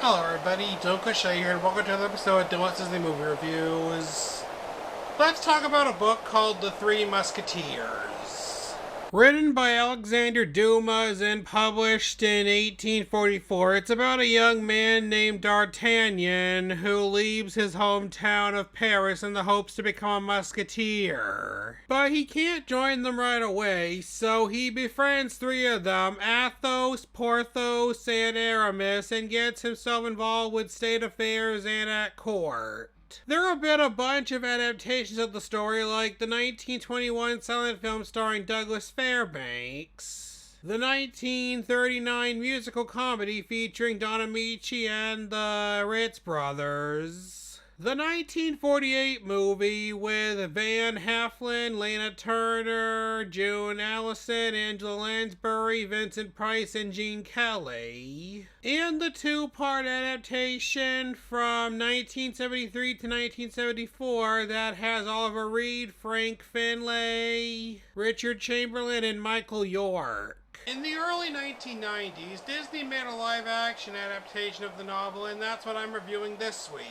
Hello everybody, Don't Cliche here, and welcome to another episode of Dumas Disney Movie Reviews. Let's talk about a book called The Three Musketeers. Written by Alexandre Dumas and published in 1844, it's about a young man named D'Artagnan who leaves his hometown of Paris in the hopes to become a musketeer. But he can't join them right away, so he befriends three of them, Athos, Porthos, and Aramis, and gets himself involved with state affairs and at court. There have been a bunch of adaptations of the story, like the 1921 silent film starring Douglas Fairbanks, the 1939 musical comedy featuring Don Amici and the Ritz brothers, the 1948 movie with Van Heflin, Lana Turner, June Allison, Angela Lansbury, Vincent Price, and Gene Kelly, and the two-part adaptation from 1973 to 1974 that has Oliver Reed, Frank Finlay, Richard Chamberlain, and Michael York. In the early 1990s, Disney made a live-action adaptation of the novel, and that's what I'm reviewing this week.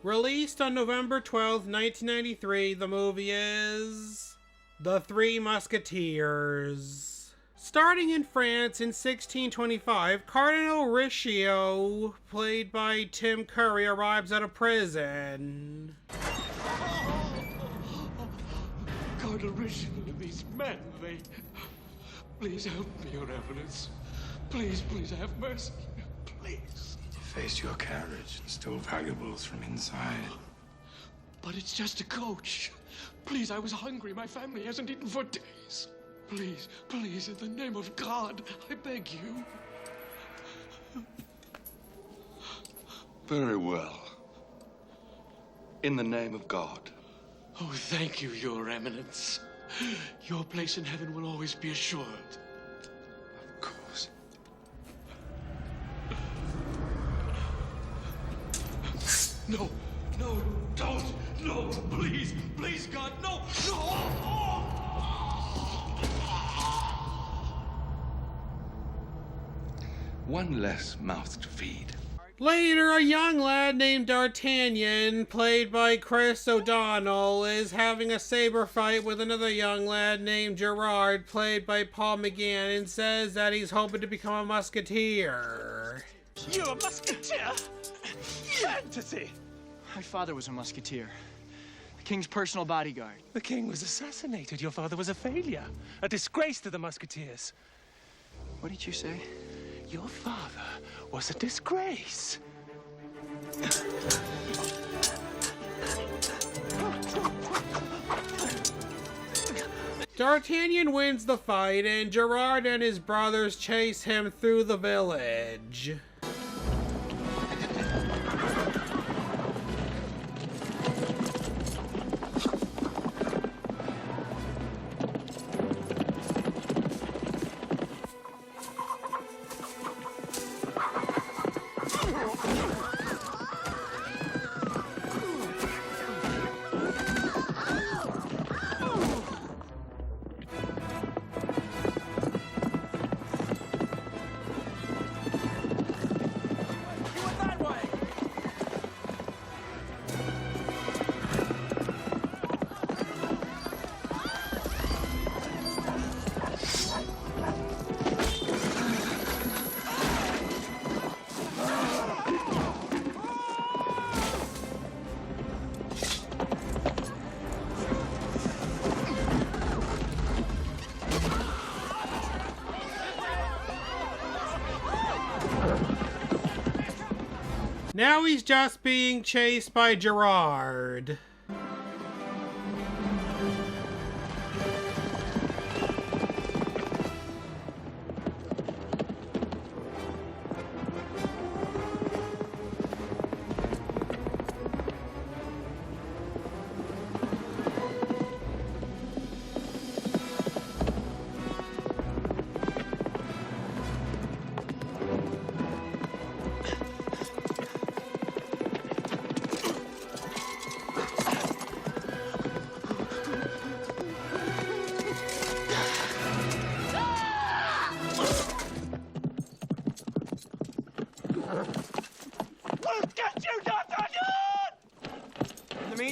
Released on November 12th, 1993, the movie is The Three Musketeers. Starting in France in 1625, Cardinal Richelieu, played by Tim Curry, arrives at a prison. Cardinal Richelieu and these men, they... Please help me, Your Eminence. Please, have mercy. Please. You faced your carriage and stole valuables from inside. But it's just a coach. Please, I was hungry. My family hasn't eaten for days. Please, in the name of God, I beg you. Very well. In the name of God. Oh, thank you, Your Eminence. Your place in heaven will always be assured. Of course. No, don't. No, please, God, no. One less mouth to feed. Later, a young lad named D'Artagnan, played by Chris O'Donnell, is having a saber fight with another young lad named Gerard, played by Paul McGann, and says that he's hoping to become a musketeer. You a musketeer? Fantasy! My father was a musketeer. The king's personal bodyguard. The king was assassinated. Your father was a failure. A disgrace to the Musketeers. What did you say? Your father was a disgrace. D'Artagnan wins the fight, and Gerard and his brothers chase him through the village. Now he's just being chased by Gerard.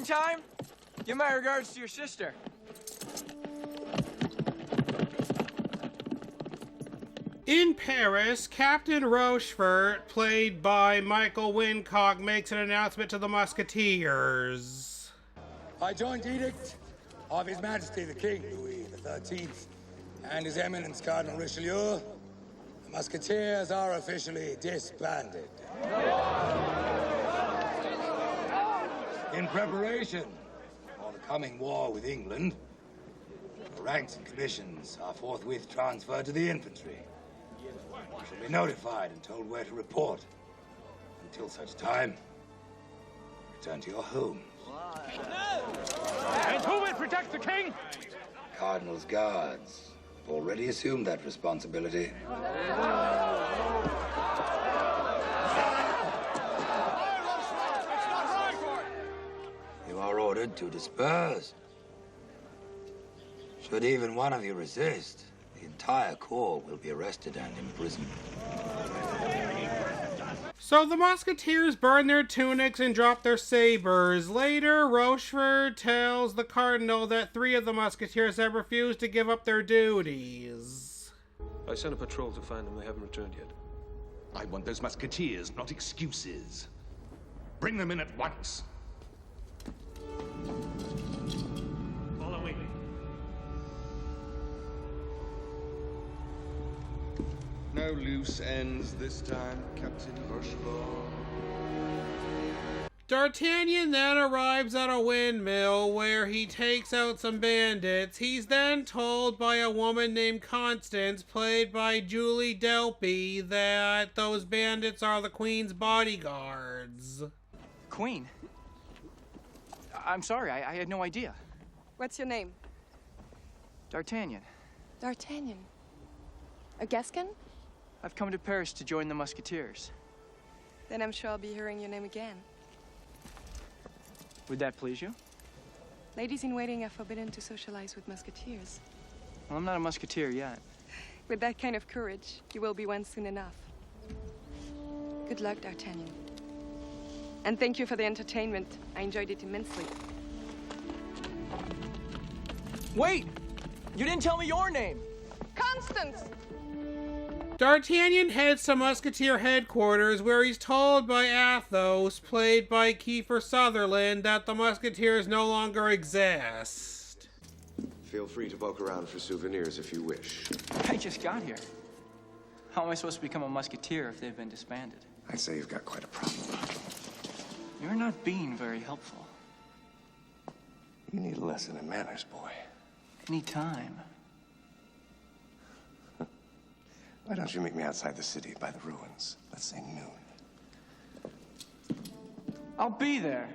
meantime, give my regards to your sister. In Paris, Captain Rochefort, played by Michael Wincock, makes an announcement to the Musketeers. By joint edict of His Majesty the King, Louis XIII, and His Eminence Cardinal Richelieu, the Musketeers are officially disbanded. In preparation for the coming war with England, the ranks and commissions are forthwith transferred to the infantry. You shall be notified and told where to report. Until such time, return to your homes. And who will protect the king? Cardinal's guards have already assumed that responsibility. You are ordered to disperse. Should even one of you resist, the entire corps will be arrested and imprisoned. So the Musketeers burn their tunics and drop their sabers. Later, Rochefort tells the Cardinal that 3 of the Musketeers have refused to give up their duties. I sent a patrol to find them. They haven't returned yet. I want those musketeers, not excuses. Bring them in at once. Follow me. No loose ends this time, Captain Rochefort. D'Artagnan then arrives at a windmill where he takes out some bandits. He's then told by a woman named Constance, played by Julie Delpy, that those bandits are the Queen's bodyguards. Queen? I'm sorry, I had no idea. What's your name? D'Artagnan. D'Artagnan. A Gascon? I've come to Paris to join the Musketeers. Then I'm sure I'll be hearing your name again. Would that please you? Ladies in waiting are forbidden to socialize with musketeers. Well, I'm not a musketeer yet. With that kind of courage, you will be one soon enough. Good luck, D'Artagnan. And thank you for the entertainment. I enjoyed it immensely. Wait! You didn't tell me your name! Constance! D'Artagnan heads to Musketeer headquarters, where he's told by Athos, played by Kiefer Sutherland, that the Musketeers no longer exist. Feel free to poke around for souvenirs if you wish. I just got here. How am I supposed to become a musketeer if they've been disbanded? I'd say you've got quite a problem. You're not being very helpful. You need a lesson in manners, boy. Any time. Why don't you meet me outside the city by the ruins? Let's say noon. I'll be there.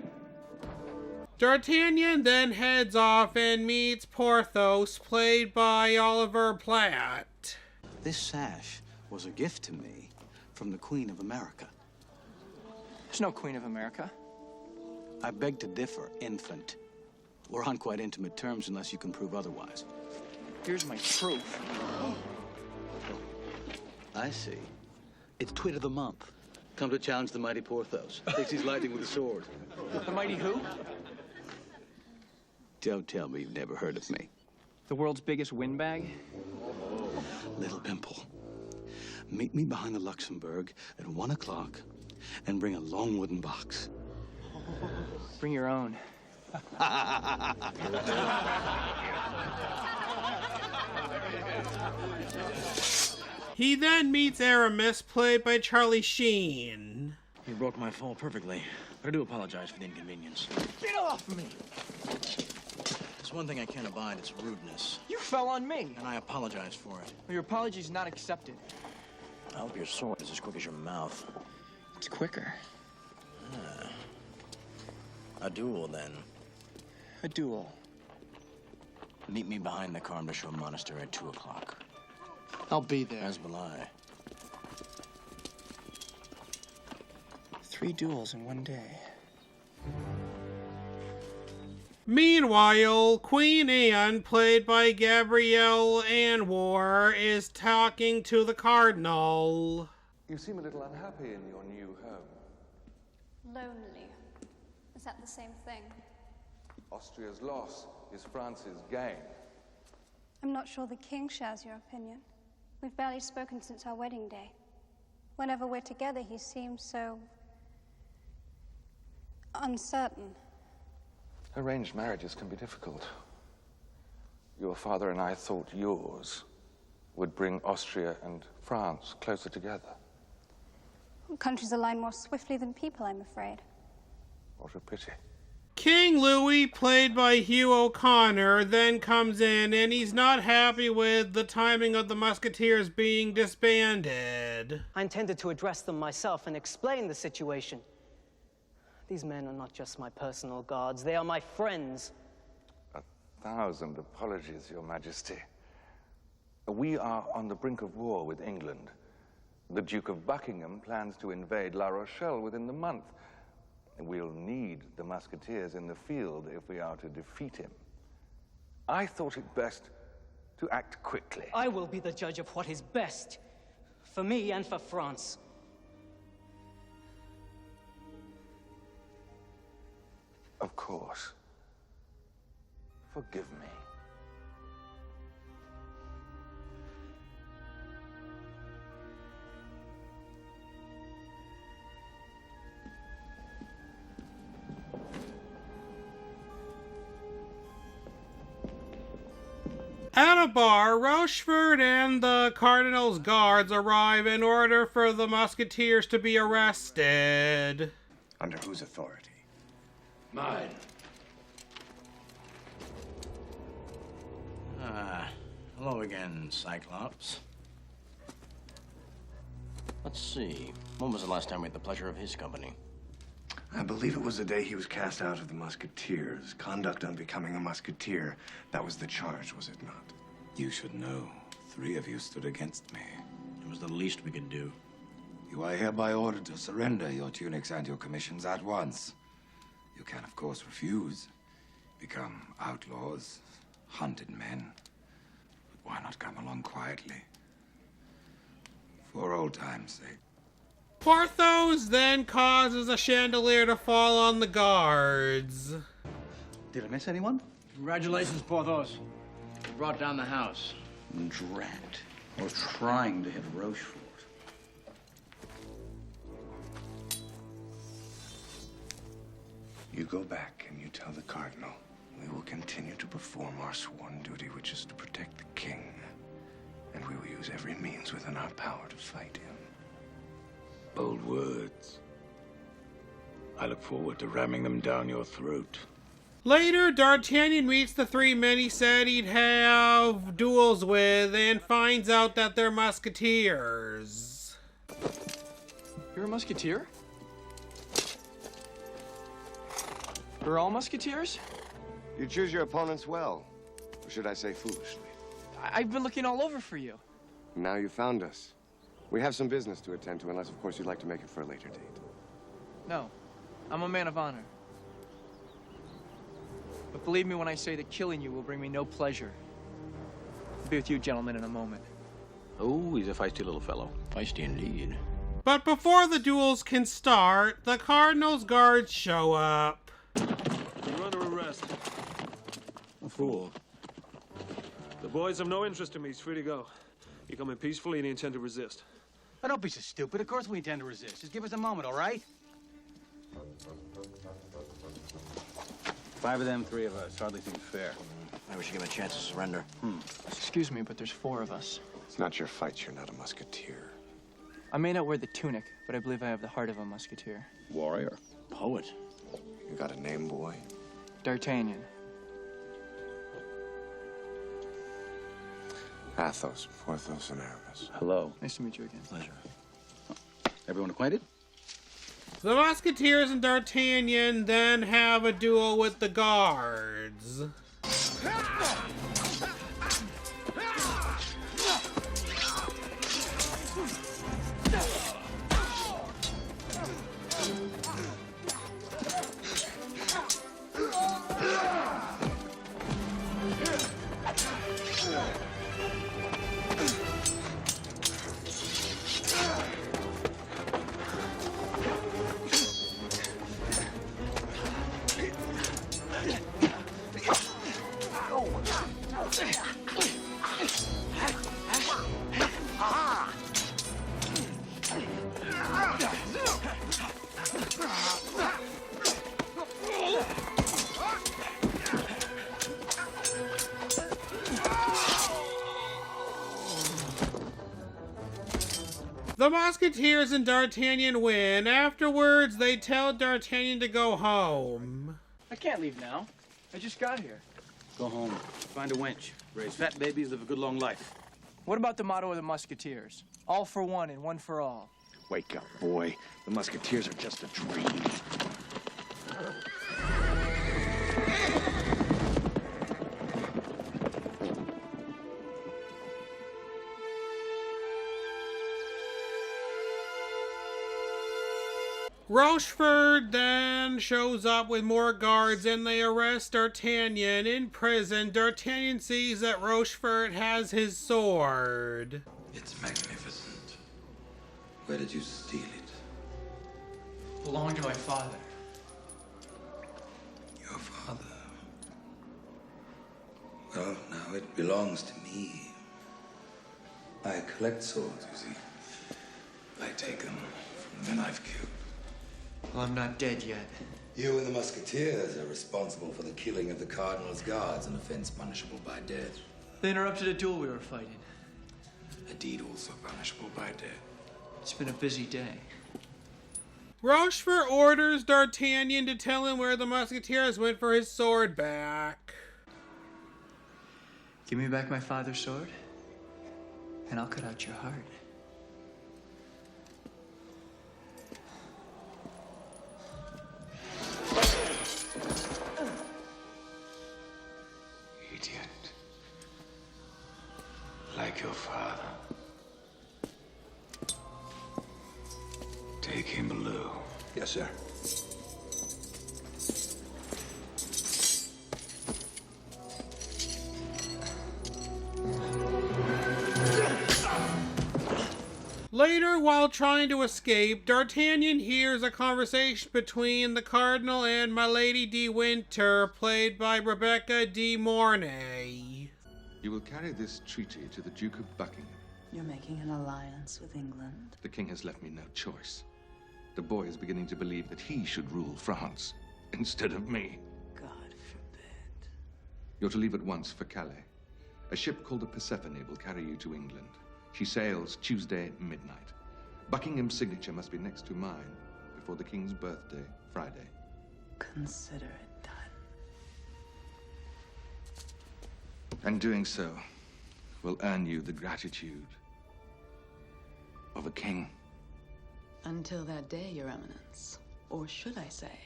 D'Artagnan then heads off and meets Porthos, played by Oliver Platt. This sash was a gift to me from the Queen of America. There's no Queen of America. I beg to differ, infant. We're on quite intimate terms unless you can prove otherwise. Here's my proof. I see. It's Twit of the Month. Come to challenge the mighty Porthos. Thinks he's lightning with a sword. The mighty who? Don't tell me you've never heard of me. The world's biggest windbag? Little Pimple. Meet me behind the Luxembourg at 1 o'clock and bring a long wooden box. Bring your own. He then meets Aramis, played by Charlie Sheen. You broke my fall perfectly, but I do apologize for the inconvenience. Get off me! There's one thing I can't abide, it's rudeness. You fell on me. And I apologize for it. Well, your apology's not accepted. I hope your sword is as quick as your mouth. It's quicker. A duel, then. A duel. Meet me behind the Carmbishop Monastery at 2 o'clock. I'll be there. As will I. 3 duels in one day. Meanwhile, Queen Anne, played by Gabrielle Anwar, is talking to the Cardinal. You seem a little unhappy in your new home. Lonely. Is that the same thing? Austria's loss is France's gain. I'm not sure the king shares your opinion. We've barely spoken since our wedding day. Whenever we're together, he seems so uncertain. Arranged marriages can be difficult. Your father and I thought yours would bring Austria and France closer together. Countries align more swiftly than people, I'm afraid. What a pity. King Louis, played by Hugh O'Connor, then comes in and he's not happy with the timing of the Musketeers being disbanded. I intended to address them myself and explain the situation. These men are not just my personal guards, they are my friends. 1,000 apologies, Your Majesty. We are on the brink of war with England. The Duke of Buckingham plans to invade La Rochelle within the month. We'll need the Musketeers in the field if we are to defeat him. I thought it best to act quickly. I will be the judge of what is best for me and for France. Of course. Forgive me. At a bar, Rochefort and the Cardinal's guards arrive in order for the Musketeers to be arrested. Under whose authority? Mine. Hello again, Cyclops. Let's see. When was the last time we had the pleasure of his company? I believe it was the day he was cast out of the Musketeers. Conduct unbecoming a Musketeer. That was the charge, was it not? You should know. 3 of you stood against me. It was the least we could do. You are hereby ordered to surrender your tunics and your commissions at once. You can, of course, refuse. Become outlaws, hunted men. But why not come along quietly? For old time's sake. Porthos then causes a chandelier to fall on the guards. Did I miss anyone? Congratulations, Porthos. You brought down the house. Drat. I was trying to hit Rochefort. You go back and you tell the Cardinal we will continue to perform our sworn duty, which is to protect the king. And we will use every means within our power to fight him. Bold words. I look forward to ramming them down your throat. Later, D'Artagnan meets the 3 men he said he'd have duels with and finds out that they're Musketeers. You're a Musketeer? We're all Musketeers? You choose your opponents well. Or should I say foolishly? I've been looking all over for you. Now you found us. We have some business to attend to, unless, of course, you'd like to make it for a later date. No, I'm a man of honor. But believe me when I say that killing you will bring me no pleasure. I'll be with you gentlemen in a moment. Oh, he's a feisty little fellow. Feisty indeed. But before the duels can start, the Cardinal's guards show up. You're under arrest. A fool. The boys have no interest in me. He's free to go. You come in peacefully and you intend to resist. Oh, don't be so stupid. Of course we intend to resist. Just give us a moment, all right? 5 of them, 3 of us. Hardly seems fair. Maybe we should give him a chance to surrender. Excuse me, but there's 4 of us. It's not your fight. You're not a Musketeer. I may not wear the tunic, but I believe I have the heart of a Musketeer. Warrior. Poet. You got a name, boy? D'Artagnan. Athos, Porthos, and Aramis. Hello. Nice to meet you again. Pleasure. Everyone acquainted? The Musketeers and D'Artagnan then have a duel with the guards. The Musketeers and D'Artagnan win. Afterwards, they tell D'Artagnan to go home. I can't leave now. I just got here. Go home. Find a wench. Raise fat babies, live a good long life. What about the motto of the Musketeers? All for one and one for all. Wake up, boy. The Musketeers are just a dream. Rochefort then shows up with more guards and they arrest D'Artagnan in prison. D'Artagnan sees that Rochefort has his sword. It's magnificent. Where did you steal it? Belonged to my father. Your father? Well, now it belongs to me. I collect swords, you see. I take them from the men I've killed. Well, I'm not dead yet. You and the Musketeers are responsible for the killing of the Cardinal's guards, an offense punishable by death. They interrupted a duel we were fighting. A deed also punishable by death. It's been a busy day. Rochefort orders D'Artagnan to tell him where the Musketeers went for his sword back. Give me back my father's sword, and I'll cut out your heart. Idiot. Like your father. Take him below. Yes, sir. Later, while trying to escape, D'Artagnan hears a conversation between the Cardinal and Milady de Winter, played by Rebecca de Mornay. You will carry this treaty to the Duke of Buckingham. You're making an alliance with England? The king has left me no choice. The boy is beginning to believe that he should rule France instead of me. God forbid. You're to leave at once for Calais. A ship called the Persephone will carry you to England. She sails Tuesday at midnight. Buckingham's signature must be next to mine before the king's birthday, Friday. Consider it done. And doing so will earn you the gratitude of a king. Until that day, Your Eminence. Or should I say,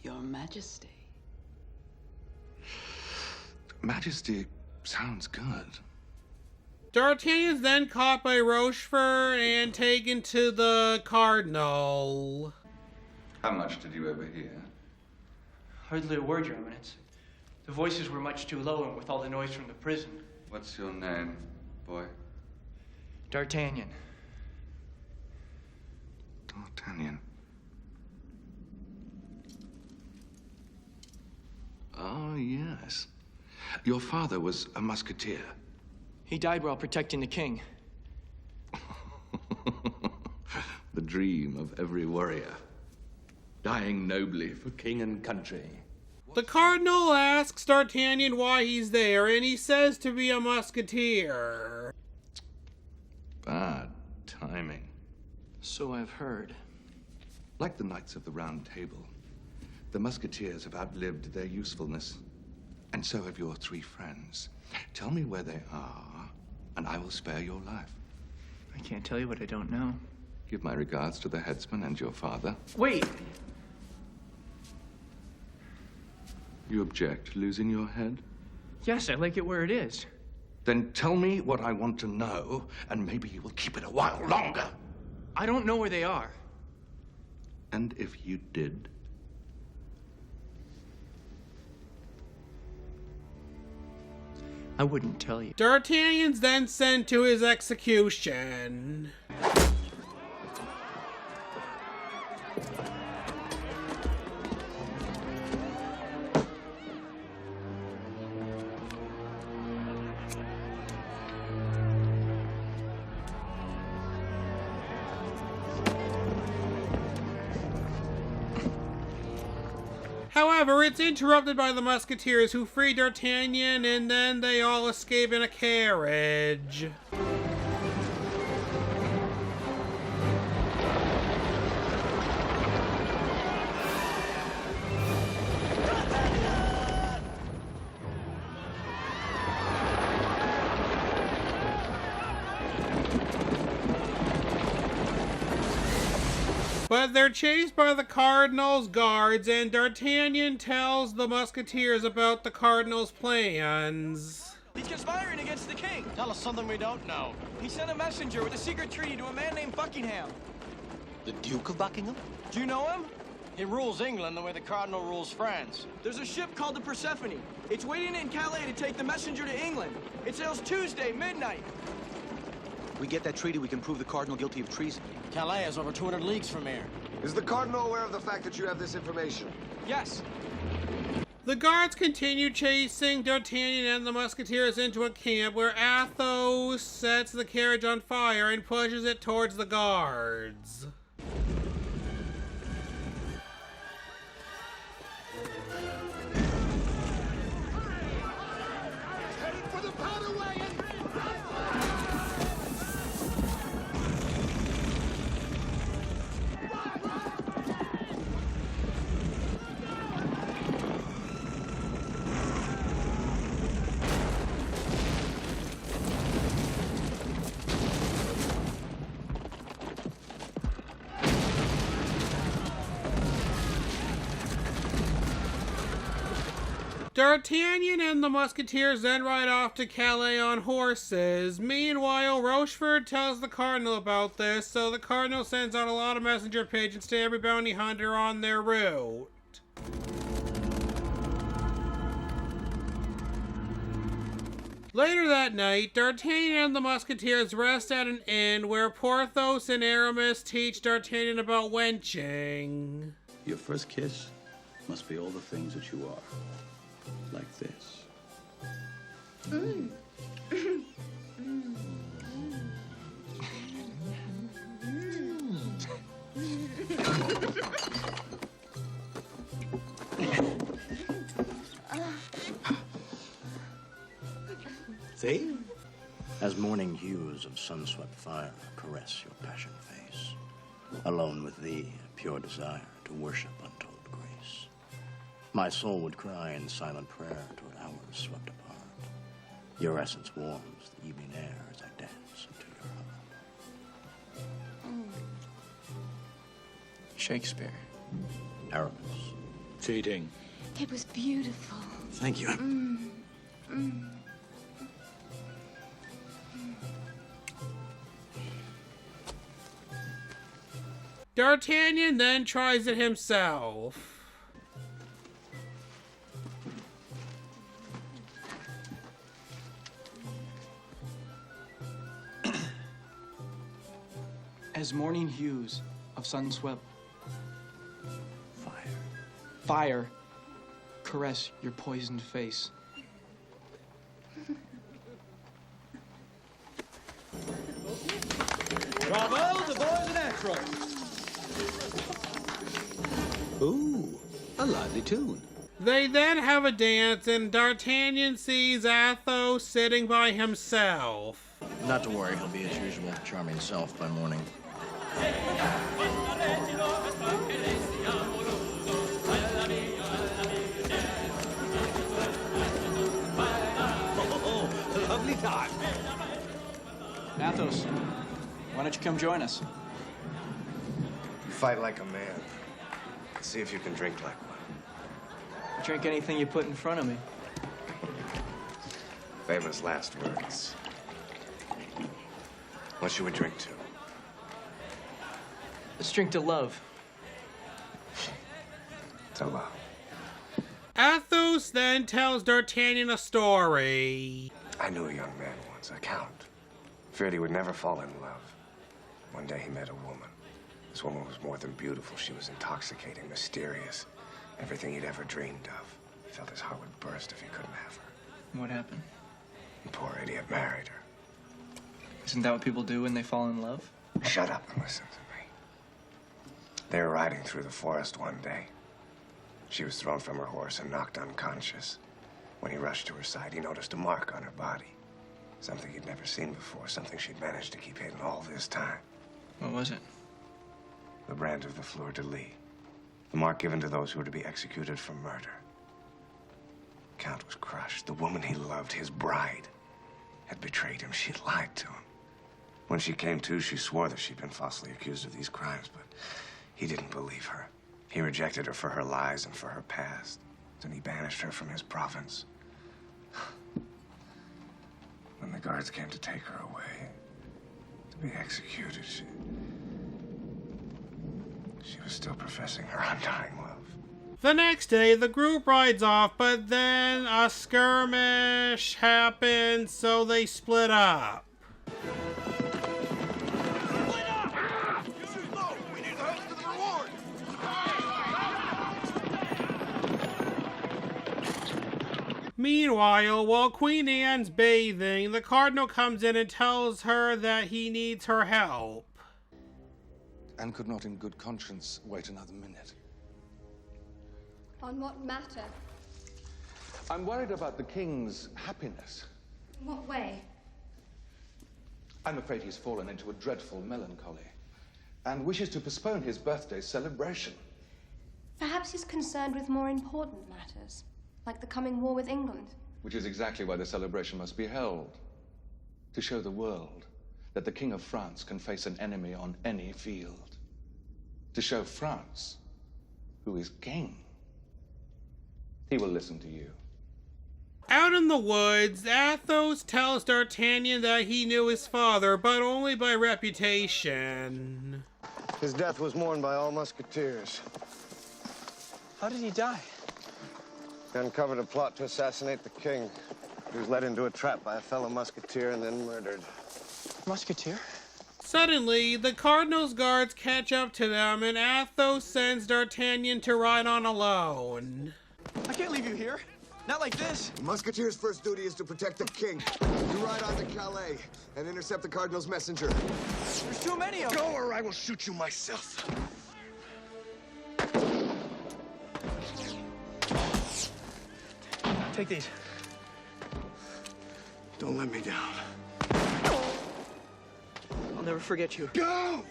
Your Majesty. Majesty sounds good. D'Artagnan is then caught by Rochefort and taken to the Cardinal. How much did you overhear? Hardly a word, Your Eminence. The voices were much too low, and with all the noise from the prison. What's your name, boy? D'Artagnan. D'Artagnan. Oh, yes. Your father was a musketeer. He died while protecting the king. The dream of every warrior. Dying nobly for king and country. The Cardinal asks D'Artagnan why he's there, and he says to be a musketeer. Bad timing. So I've heard. Like the Knights of the Round Table, the musketeers have outlived their usefulness. And so have your three friends. Tell me where they are, and I will spare your life. I can't tell you what I don't know. Give my regards to the headsman and your father. Wait! You object to losing your head? Yes, I like it where it is. Then tell me what I want to know, and maybe you will keep it a while longer. I don't know where they are. And if you did? I wouldn't tell you. D'Artagnan's then sent to his execution. However, it's interrupted by the Musketeers, who free D'Artagnan, and then they all escape in a carriage. But they're chased by the Cardinal's guards, and D'Artagnan tells the Musketeers about the Cardinal's plans. He's conspiring against the king. Tell us something we don't know. He sent a messenger with a secret treaty to a man named Buckingham. The Duke of Buckingham? Do you know him? He rules England the way the Cardinal rules France. There's a ship called the Persephone. It's waiting in Calais to take the messenger to England. It sails Tuesday, midnight. We get that treaty, we can prove the Cardinal guilty of treason. Calais is over 200 leagues from here. Is the Cardinal aware of the fact that you have this information? Yes. The guards continue chasing D'Artagnan and the Musketeers into a camp where Athos sets the carriage on fire and pushes it towards the guards. D'Artagnan and the Musketeers then ride off to Calais on horses. Meanwhile, Rochefort tells the Cardinal about this, so the Cardinal sends out a lot of messenger pigeons to every bounty hunter on their route. Later that night, D'Artagnan and the Musketeers rest at an inn where Porthos and Aramis teach D'Artagnan about wenching. Your first kiss must be all the things that you are. Like this. See? As morning hues of sun-swept fire caress your passion face, alone with thee, pure desire to worship untold grace. My soul would cry in silent prayer toward hours swept apart. Your essence warms the evening air as I dance into your heart. Shakespeare. Aramis. Cheating. It was beautiful. Thank you. D'Artagnan then tries it himself. As morning hues of sun-swept fire caress your poisoned face. Bravo, the boys are natural. Ooh, a lively tune. They then have a dance, and D'Artagnan sees Athos sitting by himself. Not to worry, he'll be his usual charming self by morning. Lovely time. Athos, why don't you come join us? You fight like a man. Let's see if you can drink like one. Drink anything you put in front of me. Famous last words. What should we drink to? Let's drink to love. To love. Athos then tells D'Artagnan a story. I knew a young man once, a count. Feared he would never fall in love. One day he met a woman. This woman was more than beautiful. She was intoxicating, mysterious. Everything he'd ever dreamed of. He felt his heart would burst if he couldn't have her. What happened? The poor idiot married her. Isn't that what people do when they fall in love? Shut up and listen to me. They were riding through the forest one day. She was thrown from her horse and knocked unconscious. When he rushed to her side, he noticed a mark on her body. Something he'd never seen before, something she'd managed to keep hidden all this time. What was it? The brand of the fleur-de-lis. The mark given to those who were to be executed for murder. Count was crushed. The woman he loved, his bride, had betrayed him. She'd lied to him. When she came to, she swore that she'd been falsely accused of these crimes, but he didn't believe her. He rejected her for her lies and for her past. Then he banished her from his province. When the guards came to take her away, to be executed, she was still professing her undying love. The next day, the group rides off, but then a skirmish happens, so they split up. Meanwhile, while Queen Anne's bathing, the Cardinal comes in and tells her that he needs her help. Anne could not in good conscience wait another minute. On what matter? I'm worried about the King's happiness. In what way? I'm afraid he's fallen into a dreadful melancholy and wishes to postpone his birthday celebration. Perhaps he's concerned with more important matters, like the coming war with England. Which is exactly why the celebration must be held. To show the world that the King of France can face an enemy on any field. To show France who is king. He will listen to you. Out in the woods, Athos tells D'Artagnan that he knew his father, but only by reputation. His death was mourned by all Musketeers. How did he die? He uncovered a plot to assassinate the king. He was led into a trap by a fellow Musketeer and then murdered. Musketeer? Suddenly, the Cardinal's guards catch up to them, and Athos sends D'Artagnan to ride on alone. I can't leave you here. Not like this. The Musketeers' first duty is to protect the king. You ride on to Calais and intercept the Cardinal's messenger. There's too many of them. Go or I will shoot you myself. Take these. Don't let me down. I'll never forget you. Go!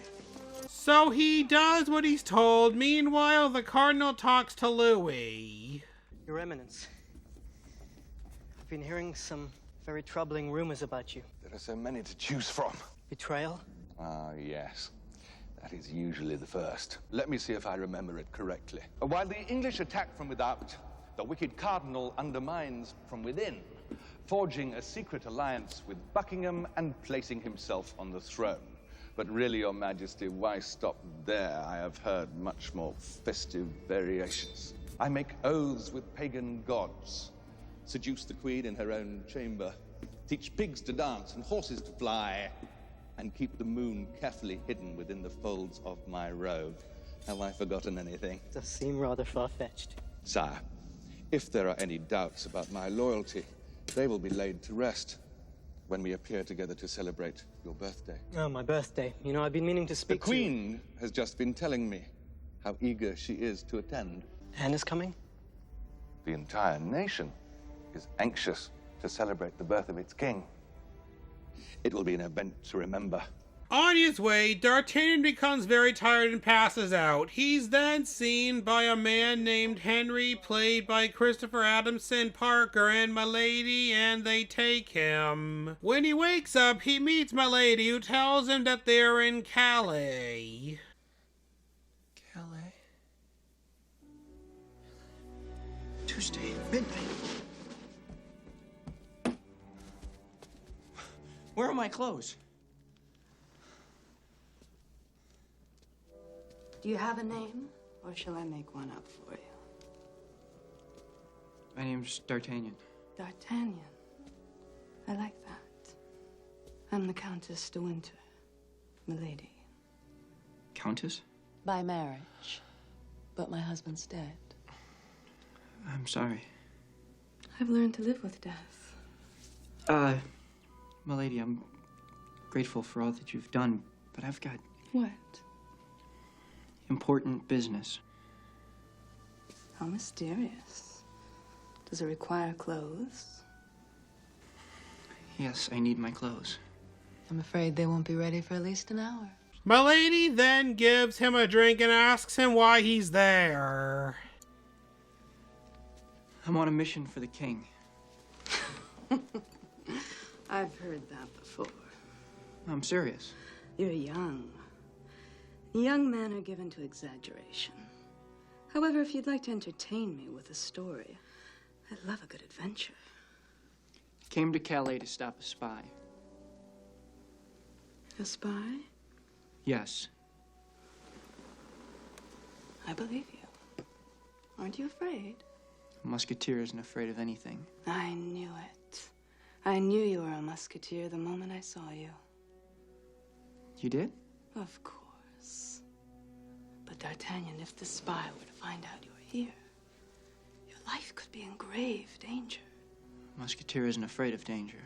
So he does what he's told. Meanwhile, the Cardinal talks to Louis. Your Eminence, I've been hearing some very troubling rumors about you. There are so many to choose from. Betrayal? Ah, yes. That is usually the first. Let me see if I remember it correctly. While the English attack from without, the wicked cardinal undermines from within, forging a secret alliance with Buckingham and placing himself on the throne. But really, Your Majesty, why stop there? I have heard much more festive variations. I make oaths with pagan gods, seduce the queen in her own chamber, teach pigs to dance and horses to fly, and keep the moon carefully hidden within the folds of my robe. Have I forgotten anything? It does seem rather far-fetched. Sire, if there are any doubts about my loyalty, they will be laid to rest when we appear together to celebrate your birthday. Oh, my birthday. You know, I've been meaning to speak to... The Queen has just been telling me how eager she is to attend. Anne is coming? The entire nation is anxious to celebrate the birth of its king. It will be an event to remember. On his way, D'Artagnan becomes very tired and passes out. He's then seen by a man named Henry, played by Christopher Adamson Parker, and Milady, and they take him. When he wakes up, he meets Milady, who tells him that they're in Calais. Calais? Tuesday, midnight. Where are my clothes? Do you have a name, or shall I make one up for you? My name's D'Artagnan. D'Artagnan. I like that. I'm the Countess de Winter, Milady. Countess? By marriage. But my husband's dead. I'm sorry. I've learned to live with death. Milady, I'm grateful for all that you've done, but I've got... What? Important business. How mysterious. Does it require clothes? Yes, I need my clothes. I'm afraid they won't be ready for at least an hour. Milady then gives him a drink and asks him why he's there. I'm on a mission for the king. I've heard that before. I'm serious. You're young. Young men are given to exaggeration. However, if you'd like to entertain me with a story, I love a good adventure. Came to Calais to stop a spy. A spy? Yes. I believe you. Aren't you afraid? A musketeer isn't afraid of anything. I knew it. I knew you were a musketeer the moment I saw you. You did? Of course. But D'Artagnan, if the spy were to find out you were here, your life could be in grave danger. A musketeer isn't afraid of danger.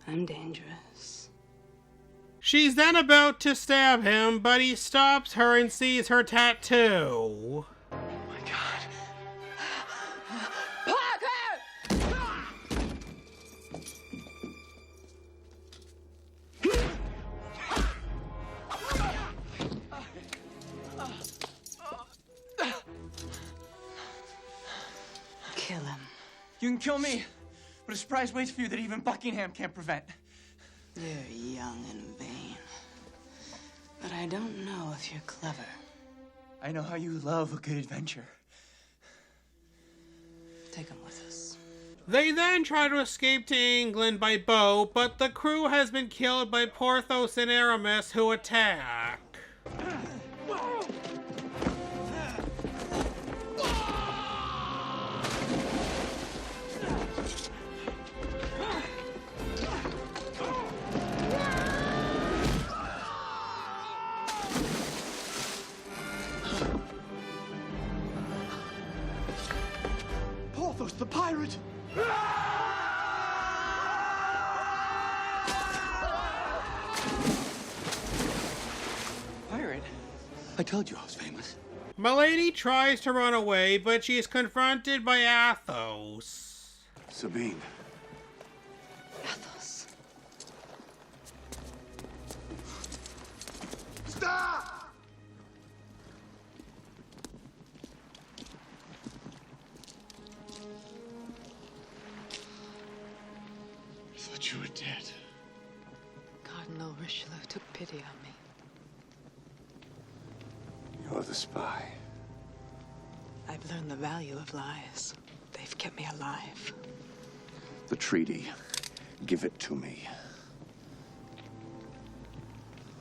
I'm dangerous. She's then about to stab him, but he stops her and sees her tattoo. Kill him. You can kill me, but a surprise waits for you that even Buckingham can't prevent. You're young and vain. But I don't know if you're clever. I know how you love a good adventure. Take him with us. They then try to escape to England by boat, but the crew has been killed by Porthos and Aramis, who attack. Porthos, the pirate! Pirate? I told you I was famous. Milady tries to run away, but she's confronted by Athos. Sabine. Athos. Stop! I thought you were dead. Cardinal Richelieu took pity on me. You're the spy. I've learned the value of lies. They've kept me alive. The treaty. Give it to me.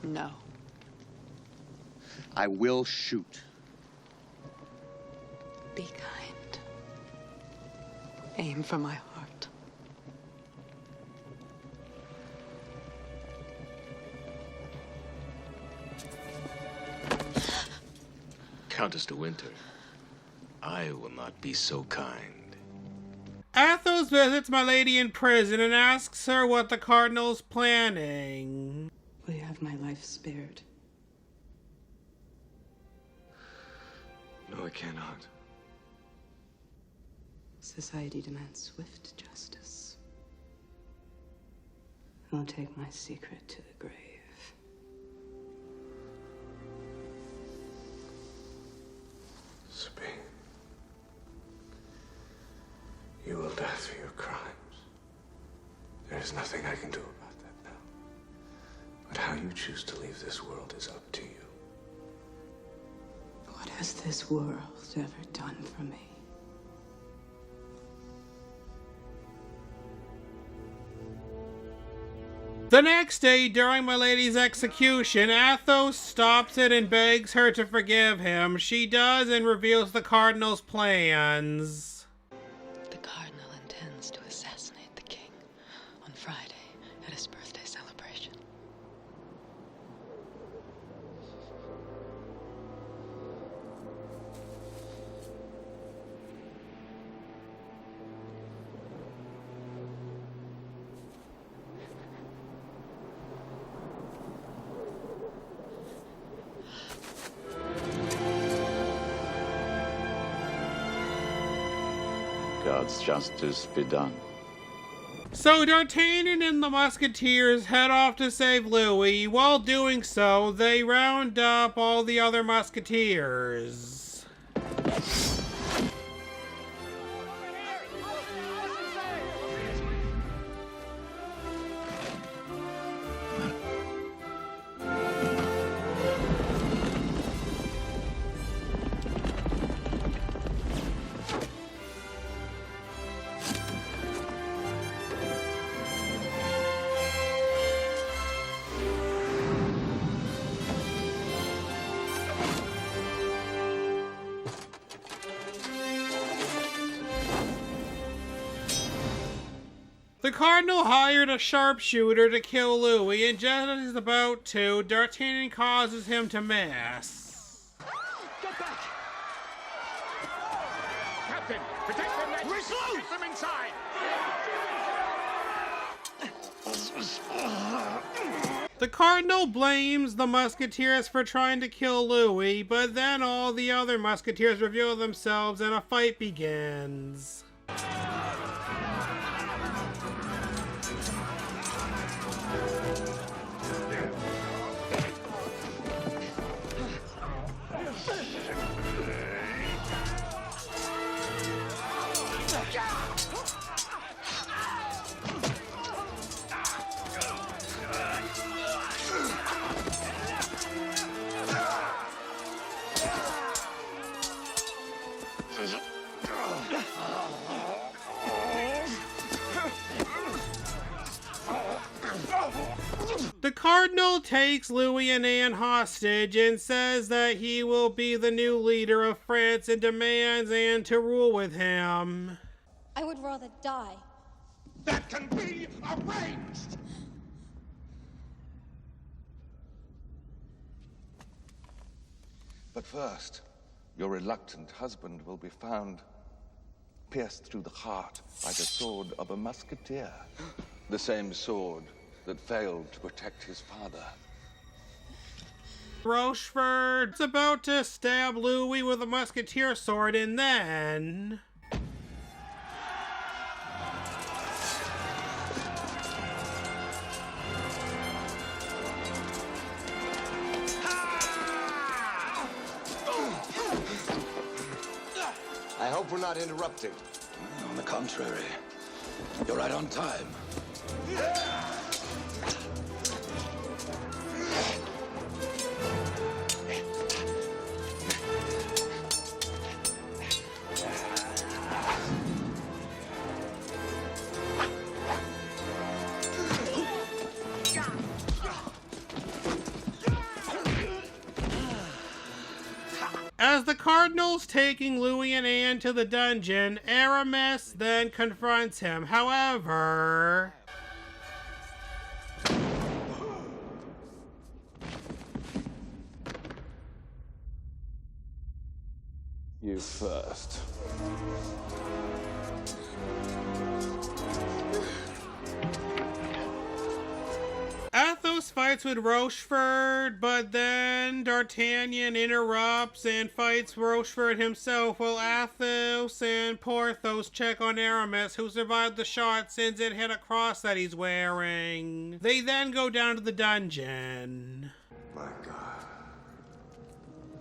No. I will shoot. Be kind. Aim for my heart. Countess de Winter, I will not be so kind. Athos visits Milady in prison and asks her what the Cardinal's planning. Will you have my life spared? No, I cannot. Society demands swift justice. I'll take my secret to the grave. Sabine, you will die for your crimes. There is nothing I can do about that now. But how you choose to leave this world is up to you. What has this world ever done for me? The next day, during Milady's execution, Athos stops it and begs her to forgive him. She does and reveals the Cardinal's plans. The Cardinal intends to assassinate the king on Friday at his birthday celebration. God's justice be done. So D'Artagnan and the Musketeers head off to save Louis. While doing so, they round up all the other Musketeers. The Cardinal hired a sharpshooter to kill Louis, and just as he's about to, D'Artagnan causes him to miss. Get back! Captain, protect them! Get them inside! The Cardinal blames the Musketeers for trying to kill Louis, but then all the other Musketeers reveal themselves and a fight begins. The Cardinal takes Louis and Anne hostage and says that he will be the new leader of France and demands Anne to rule with him. I would rather die. That can be arranged! But first, your reluctant husband will be found pierced through the heart by the sword of a musketeer. The same sword that failed to protect his father. Rochefort is about to stab Louis with a musketeer sword, and then... I hope we're not interrupting. On the contrary, you're right on time. As the Cardinal's taking Louis and Anne to the dungeon, Aramis then confronts him. However... You first. Athos fights with Rochefort, but then D'Artagnan interrupts and fights Rochefort himself while Athos and Porthos check on Aramis, who survived the shot since it hit a cross that he's wearing. They then go down to the dungeon. My God.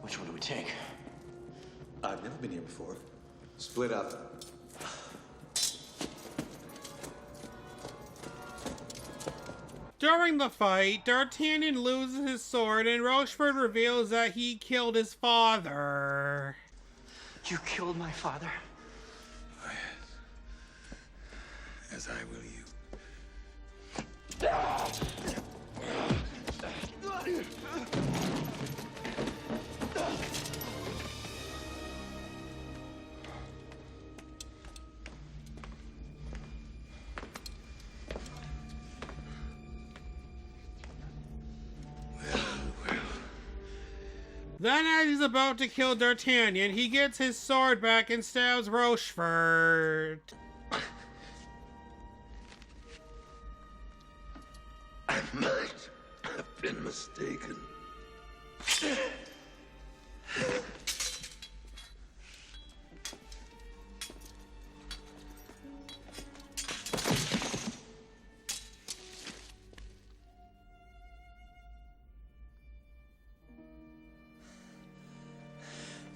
Which one do we take? I've never been here before. Split up. During the fight, D'Artagnan loses his sword and Rochefort reveals that he killed his father. You killed my father? As I will you. Then as he's about to kill D'Artagnan, he gets his sword back and stabs Rochefort. I might have been mistaken.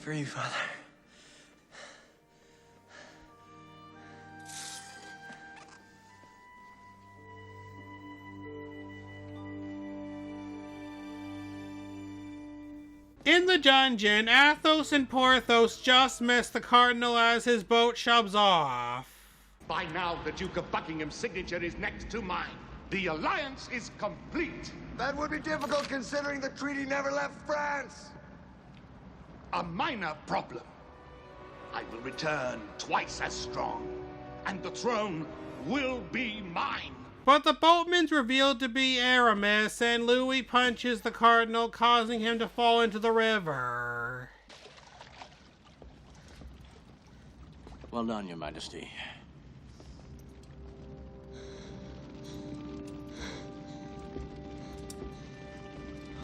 for you, Father. In the dungeon, Athos and Porthos just miss the Cardinal as his boat shoves off. By now, the Duke of Buckingham's signature is next to mine. The alliance is complete. That would be difficult considering the treaty never left France. A minor problem. I will return twice as strong, and the throne will be mine. But the boatman's revealed to be Aramis, and Louis punches the Cardinal, causing him to fall into the river. Well done, Your Majesty.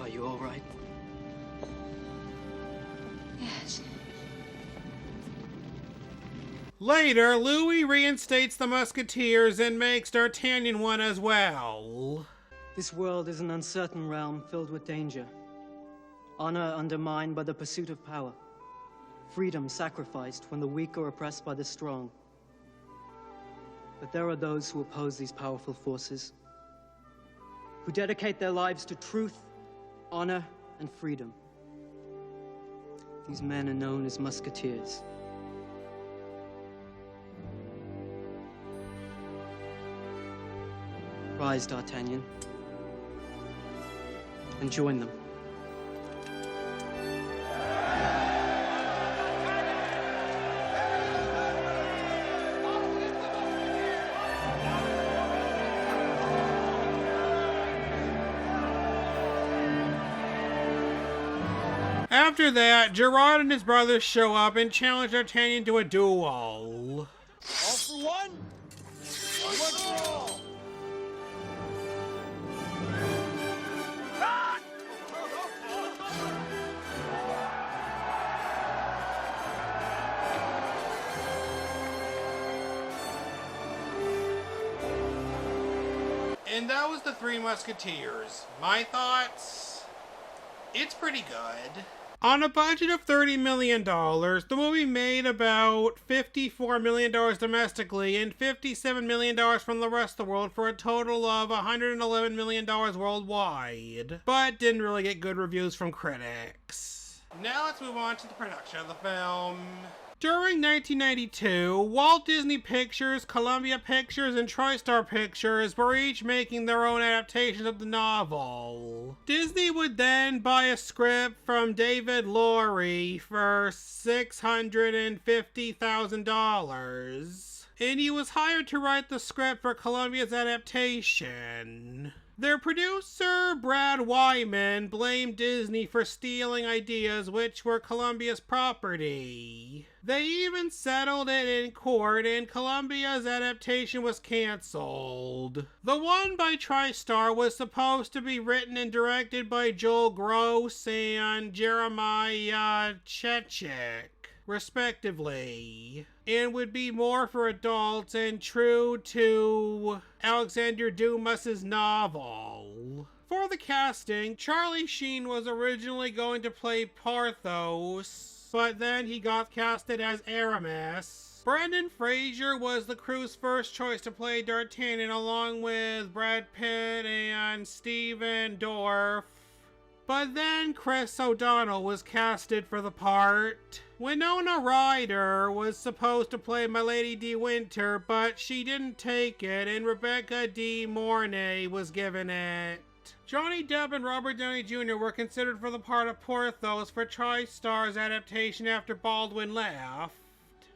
Are you all right? Yes. Later, Louis reinstates the Musketeers and makes D'Artagnan one as well. This world is an uncertain realm filled with danger. Honor undermined by the pursuit of power. Freedom sacrificed when the weak are oppressed by the strong. But there are those who oppose these powerful forces, who dedicate their lives to truth, honor, and freedom. These men are known as Musketeers. Rise, D'Artagnan, and join them. After that, Gerard and his brothers show up and challenge D'Artagnan to a duel. All for one? One for all! And that was The Three Musketeers. My thoughts? It's pretty good. On a budget of $30 million, the movie made about $54 million domestically and $57 million from the rest of the world for a total of $111 million worldwide, but didn't really get good reviews from critics. Now let's move on to the production of the film. During 1992, Walt Disney Pictures, Columbia Pictures, and TriStar Pictures were each making their own adaptations of the novel. Disney would then buy a script from David Lowery for $650,000, and he was hired to write the script for Columbia's adaptation. Their producer, Brad Wyman, blamed Disney for stealing ideas which were Columbia's property. They even settled it in court, and Columbia's adaptation was cancelled. The one by TriStar was supposed to be written and directed by Joel Gross and Jeremiah Chechik, respectively, and would be more for adults and true to Alexandre Dumas' novel. For the casting, Charlie Sheen was originally going to play Porthos, but then he got casted as Aramis. Brendan Fraser was the crew's first choice to play D'Artagnan, along with Brad Pitt and Stephen Dorff. But then Chris O'Donnell was casted for the part. Winona Ryder was supposed to play Milady de Winter, but she didn't take it, and Rebecca De Mornay was given it. Johnny Depp and Robert Downey Jr. were considered for the part of Porthos for TriStar's adaptation after Baldwin left,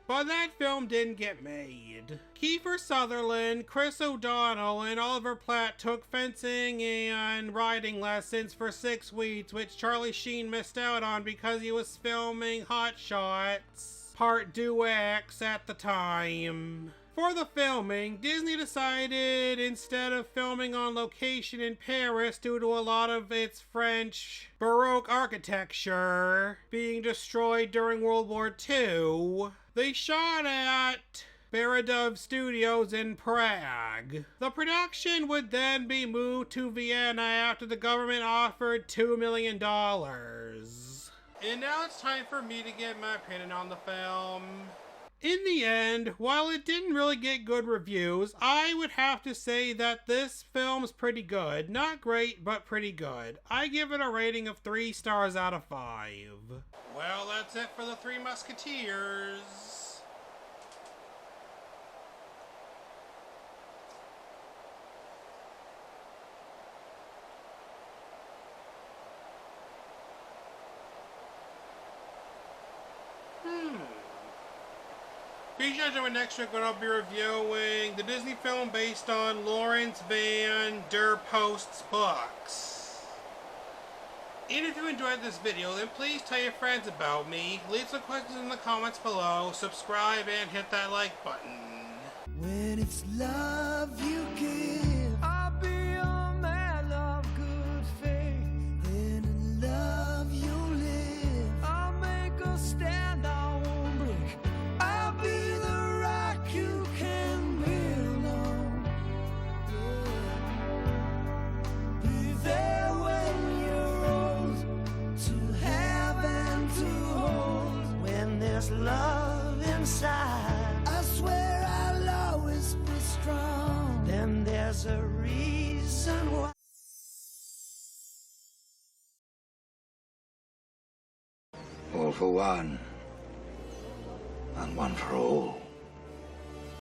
but that film didn't get made. Kiefer Sutherland, Chris O'Donnell, and Oliver Platt took fencing and riding lessons for 6 weeks, which Charlie Sheen missed out on because he was filming Hot Shots Part 2X at the time. For the filming, Disney decided instead of filming on location in Paris due to a lot of its French Baroque architecture being destroyed during World War II, they shot at Baradov Studios in Prague. The production would then be moved to Vienna after the government offered $2 million. And now it's time for me to give my opinion on the film. In the end, while it didn't really get good reviews, I would have to say that this film's pretty good. Not great, but pretty good. I give it a rating of 3 stars out of 5. Well, that's it for the Three Musketeers. Be sure to join next week when I'll be reviewing the Disney film based on Lawrence Van Der Post's books. And if you enjoyed this video, then please tell your friends about me, leave some questions in the comments below, subscribe, and hit that like button. When it's love you give, I'll be a man of good faith. Then in love you live, I'll make a stand, I won't break. I'll be the rock you can build on. Yeah. Be there when you're old, to have and to hold. When there's love inside, I swear I'll always be strong. Then there's a reason why. All for one, and one for all.